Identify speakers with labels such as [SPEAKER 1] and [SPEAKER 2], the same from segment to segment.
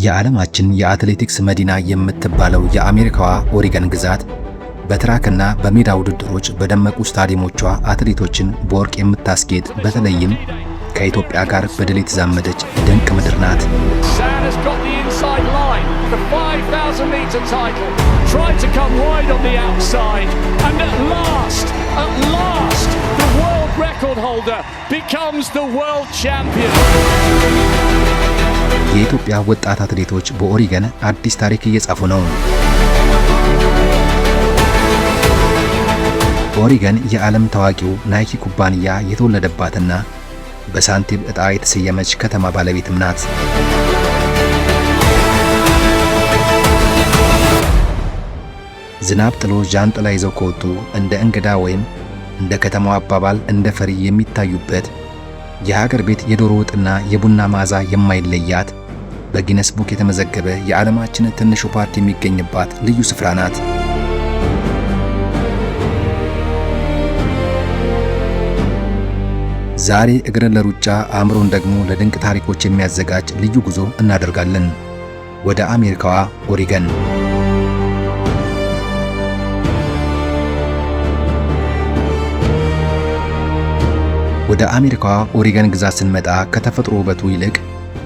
[SPEAKER 1] የዓለማችን የአትሌቲክስ መዲና የምትባለው የአሜሪካዋ ኦሪገን ግዛት በትራክና በሜዳ ውድድሮች በደመቁ ስታዲየሞቿ አትሌቶችን በወርቅ የምታስጌጥ በተለይም ከኢትዮጵያ ጋር በድል የተዛመደች ድንቅ ምድር ናት። የኢትዮጵያ ወጣት አትሌቶች በኦሪገን አዲስ ታሪክ እየጻፉ ነው። ኦሪገን የዓለም ታዋቂው ናይኪ ኩባንያ የተወለደባትና በሳንቲም ዕጣ የተሰየመች ከተማ ባለቤትም ናት። ዝናብ ጥሎ ጃንጥላ ይዘው ከወጡ እንደ እንግዳ ወይም እንደ ከተማው አባባል እንደ ፈሪ የሚታዩበት የሀገር ቤት የዶሮ ወጥና የቡና መዓዛ የማይለያት በጊነስ ቡክ የተመዘገበ የዓለማችን ትንሹ ፓርክ የሚገኝባት ልዩ ስፍራ ናት። ዛሬ እግርን ለሩጫ አእምሮን ደግሞ ለድንቅ ታሪኮች የሚያዘጋጅ ልዩ ጉዞ እናደርጋለን ወደ አሜሪካዋ ኦሪገን። ወደ አሜሪካዋ ኦሪገን ግዛት ስንመጣ ከተፈጥሮ ውበቱ ይልቅ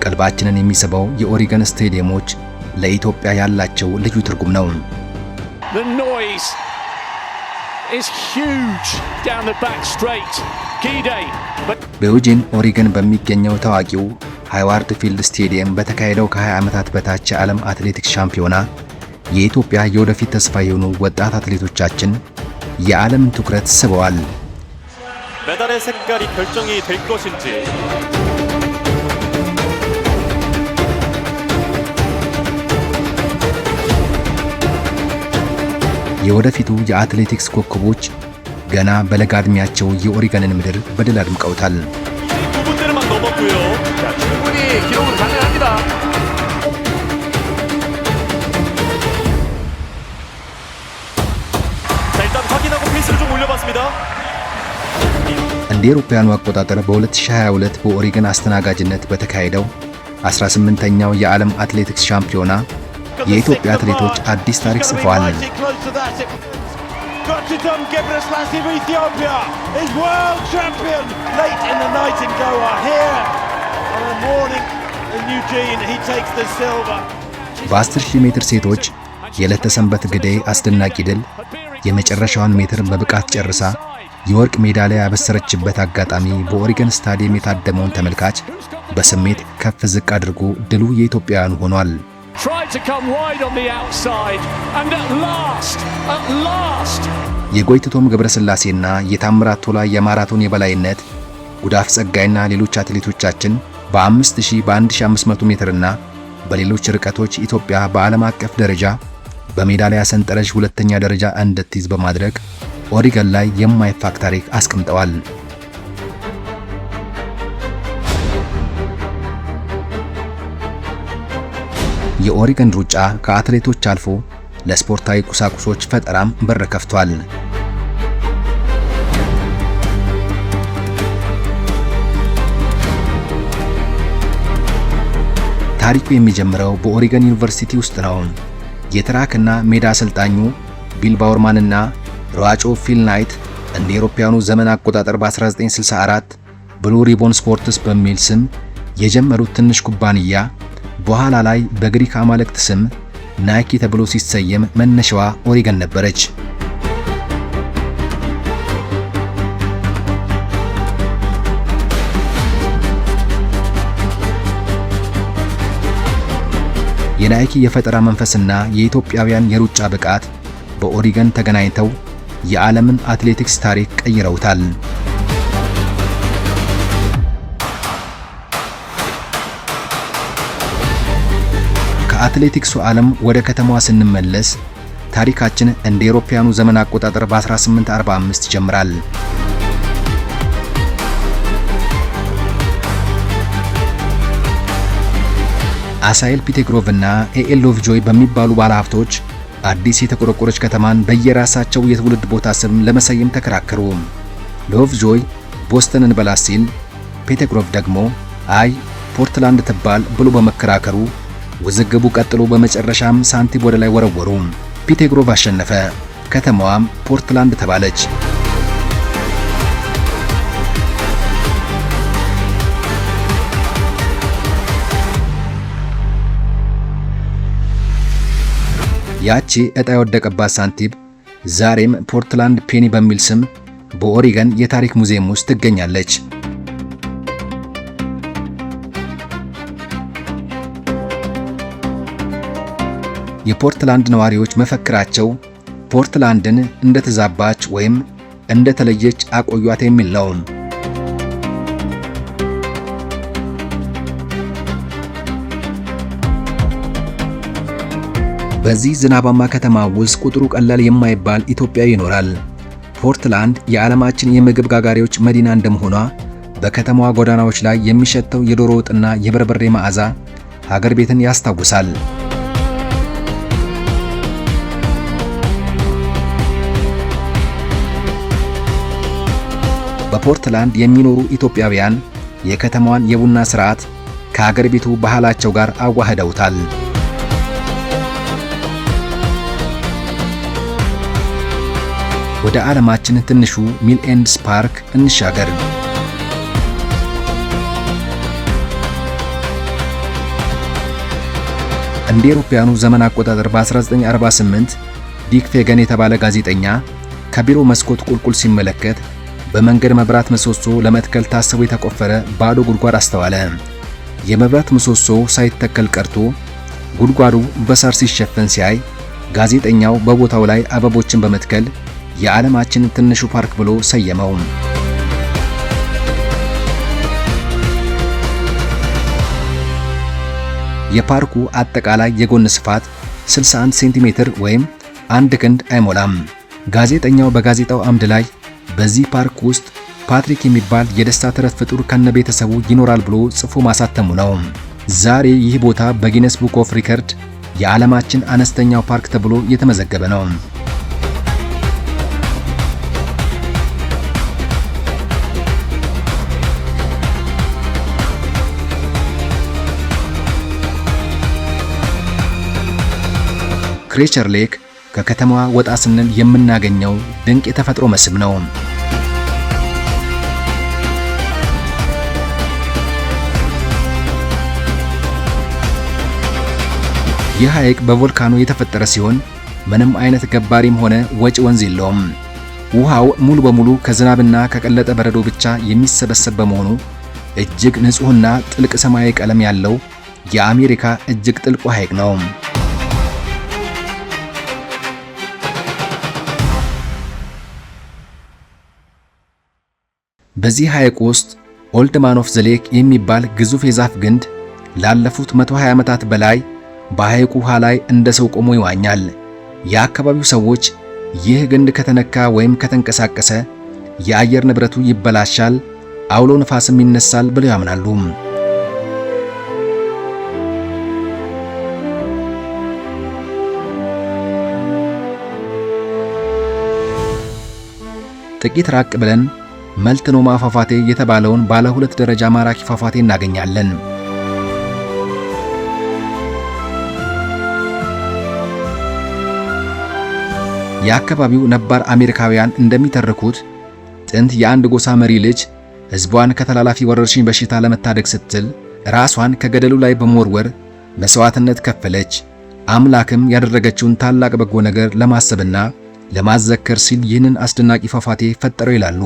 [SPEAKER 1] ቀልባችንን የሚስበው የኦሪገን ስቴዲየሞች ለኢትዮጵያ ያላቸው ልዩ ትርጉም ነው። በዩጂን ኦሪገን በሚገኘው ታዋቂው ሃይዋርድ ፊልድ ስቴዲየም በተካሄደው ከ20 ዓመታት በታች የዓለም አትሌቲክስ ሻምፒዮና የኢትዮጵያ የወደፊት ተስፋ የሆኑ ወጣት አትሌቶቻችን የዓለምን ትኩረት ስበዋል።
[SPEAKER 2] 메달의 색깔이 결정이 될 것인지
[SPEAKER 1] የወደፊቱ የአትሌቲክስ ኮከቦች ገና በለጋ ዕድሜያቸው የኦሪገንን ምድር በድል አድምቀውታል።
[SPEAKER 2] 부분들만 넘었고요. 자, 충분히 기록은 가능합니다. 자, 일단 확인하고 페이스를 좀 올려봤습니다.
[SPEAKER 1] እንደ አውሮፓውያኑ አቆጣጠር በ2022 በኦሪገን አስተናጋጅነት በተካሄደው 18ኛው የዓለም አትሌቲክስ ሻምፒዮና የኢትዮጵያ አትሌቶች አዲስ ታሪክ ጽፈዋል። በ10,000 ሜትር ሴቶች የዕለተ ሰንበት ግደይ አስደናቂ ድል የመጨረሻውን ሜትር በብቃት ጨርሳ የወርቅ ሜዳሊያ ያበሰረችበት አጋጣሚ በኦሪገን ስታዲየም የታደመውን ተመልካች በስሜት ከፍ ዝቅ አድርጎ ድሉ የኢትዮጵያውያኑ ሆኗል። የጎይትቶም ገብረስላሴና የታምራት ቶላ የማራቶን የበላይነት ጉዳፍ ጸጋይና ሌሎች አትሌቶቻችን በ5000 በ1500 ሜትርና በሌሎች ርቀቶች ኢትዮጵያ በዓለም አቀፍ ደረጃ በሜዳሊያ ሰንጠረዥ ሁለተኛ ደረጃ እንድትይዝ በማድረግ ኦሪገን ላይ የማይፋቅ ታሪክ አስቀምጠዋል። የኦሪገን ሩጫ ከአትሌቶች አልፎ ለስፖርታዊ ቁሳቁሶች ፈጠራም በር ከፍቷል። ታሪኩ የሚጀምረው በኦሪገን ዩኒቨርሲቲ ውስጥ ነው። የትራክና ሜዳ አሰልጣኙ ቢል ባወርማንና ሯጩ ፊል ናይት እንደ አውሮፓውያኑ ዘመን አቆጣጠር በ1964 ብሉ ሪቦን ስፖርትስ በሚል ስም የጀመሩት ትንሽ ኩባንያ በኋላ ላይ በግሪክ አማልክት ስም ናይኪ ተብሎ ሲሰየም መነሻዋ ኦሪገን ነበረች። የናይኪ የፈጠራ መንፈስና የኢትዮጵያውያን የሩጫ ብቃት በኦሪገን ተገናኝተው የዓለምን አትሌቲክስ ታሪክ ቀይረውታል። ከአትሌቲክሱ ዓለም ወደ ከተማዋ ስንመለስ ታሪካችን እንደ አውሮፓውያኑ ዘመን አቆጣጠር በ1845 ይጀምራል። አሳይል ፒቴግሮቭና ኤኤል ሎቭጆይ በሚባሉ ባለሀብቶች አዲስ የተቆረቆረች ከተማን በየራሳቸው የትውልድ ቦታ ስም ለመሰየም ተከራከሩ። ሎቭጆይ ቦስተንን በላት ሲል፣ ፒቴግሮቭ ደግሞ አይ ፖርትላንድ ትባል ብሎ በመከራከሩ ውዝግቡ ቀጥሎ በመጨረሻም ሳንቲም ወደ ላይ ወረወሩ። ፒቴግሮቭ አሸነፈ። ከተማዋም ፖርትላንድ ተባለች። ያቺ ዕጣ የወደቀባት ሳንቲም ዛሬም ፖርትላንድ ፔኒ በሚል ስም በኦሪገን የታሪክ ሙዚየም ውስጥ ትገኛለች። የፖርትላንድ ነዋሪዎች መፈክራቸው ፖርትላንድን እንደተዛባች ወይም እንደተለየች አቆዩት የሚል ነው። በዚህ ዝናባማ ከተማ ውስጥ ቁጥሩ ቀላል የማይባል ኢትዮጵያዊ ይኖራል። ፖርትላንድ የዓለማችን የምግብ ጋጋሪዎች መዲና እንደመሆኗ በከተማዋ ጎዳናዎች ላይ የሚሸተው የዶሮ ወጥና የበርበሬ መዓዛ ሀገር ቤትን ያስታውሳል። በፖርትላንድ የሚኖሩ ኢትዮጵያውያን የከተማዋን የቡና ሥርዓት ከሀገር ቤቱ ባህላቸው ጋር አዋህደውታል። ወደ ዓለማችን ትንሹ ሚል ኤንድስ ፓርክ እንሻገር። እንደ አውሮፓውያኑ ዘመን አቆጣጠር በ1948 ዲክ ፌገን የተባለ ጋዜጠኛ ከቢሮ መስኮት ቁልቁል ሲመለከት በመንገድ መብራት ምሰሶ ለመትከል ታስቦ የተቆፈረ ባዶ ጉድጓድ አስተዋለ። የመብራት ምሰሶው ሳይተከል ቀርቶ ጉድጓዱ በሳር ሲሸፈን ሲያይ ጋዜጠኛው በቦታው ላይ አበቦችን በመትከል የዓለማችን ትንሹ ፓርክ ብሎ ሰየመው። የፓርኩ አጠቃላይ የጎን ስፋት 61 ሴንቲሜትር ወይም 1 ክንድ አይሞላም። ጋዜጠኛው በጋዜጣው አምድ ላይ በዚህ ፓርክ ውስጥ ፓትሪክ የሚባል የደስታ ተረት ፍጡር ከነቤተሰቡ ይኖራል ብሎ ጽፎ ማሳተሙ ነው። ዛሬ ይህ ቦታ በጊነስ ቡክ ኦፍ ሪከርድ የዓለማችን አነስተኛው ፓርክ ተብሎ የተመዘገበ ነው። ክሬቸር ሌክ ከከተማዋ ወጣ ስንል የምናገኘው ድንቅ የተፈጥሮ መስህብ ነው። ይህ ሐይቅ በቮልካኖ የተፈጠረ ሲሆን ምንም አይነት ገባሪም ሆነ ወጪ ወንዝ የለውም። ውሃው ሙሉ በሙሉ ከዝናብና ከቀለጠ በረዶ ብቻ የሚሰበሰብ በመሆኑ እጅግ ንጹህና ጥልቅ ሰማያዊ ቀለም ያለው የአሜሪካ እጅግ ጥልቁ ሐይቅ ነው። በዚህ ሐይቅ ውስጥ ኦልድ ማን ኦፍ ዘ ሌክ የሚባል ግዙፍ የዛፍ ግንድ ላለፉት 120 ዓመታት በላይ በሐይቁ ውሃ ላይ እንደ ሰው ቆሞ ይዋኛል። የአካባቢው ሰዎች ይህ ግንድ ከተነካ ወይም ከተንቀሳቀሰ የአየር ንብረቱ ይበላሻል፣ አውሎ ነፋስም ይነሳል ብለው ያምናሉ። ጥቂት ራቅ ብለን መልትኖማ ፏፏቴ የተባለውን ባለ 2 ደረጃ ማራኪ ፏፏቴ እናገኛለን። የአካባቢው ነባር አሜሪካውያን እንደሚተርኩት ጥንት የአንድ ጎሳ መሪ ልጅ ሕዝቧን ከተላላፊ ወረርሽኝ በሽታ ለመታደግ ስትል ራሷን ከገደሉ ላይ በመወርወር መስዋዕትነት ከፈለች። አምላክም ያደረገችውን ታላቅ በጎ ነገር ለማሰብና ለማዘከር ሲል ይህንን አስደናቂ ፏፏቴ ፈጠረው ይላሉ።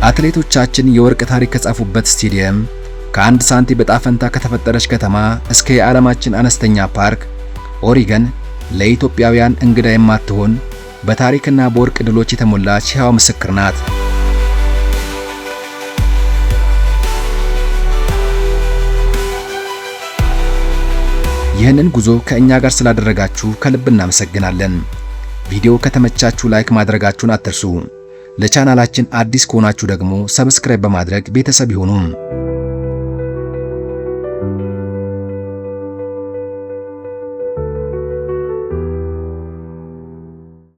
[SPEAKER 1] አትሌቶቻችን የወርቅ ታሪክ ከጻፉበት ስቴዲየም፣ ከአንድ ሳንቲም ዕጣ ፈንታ ከተፈጠረች ከተማ እስከ የዓለማችን አነስተኛ ፓርክ ኦሪገን ለኢትዮጵያውያን እንግዳ የማትሆን በታሪክና በወርቅ ድሎች የተሞላች ሕያው ምስክር ናት። ይህንን ጉዞ ከእኛ ጋር ስላደረጋችሁ ከልብ እናመሰግናለን። ቪዲዮ ከተመቻችሁ ላይክ ማድረጋችሁን አትርሱ። ለቻናላችን አዲስ ከሆናችሁ ደግሞ ሰብስክራይብ በማድረግ ቤተሰብ ይሁኑ።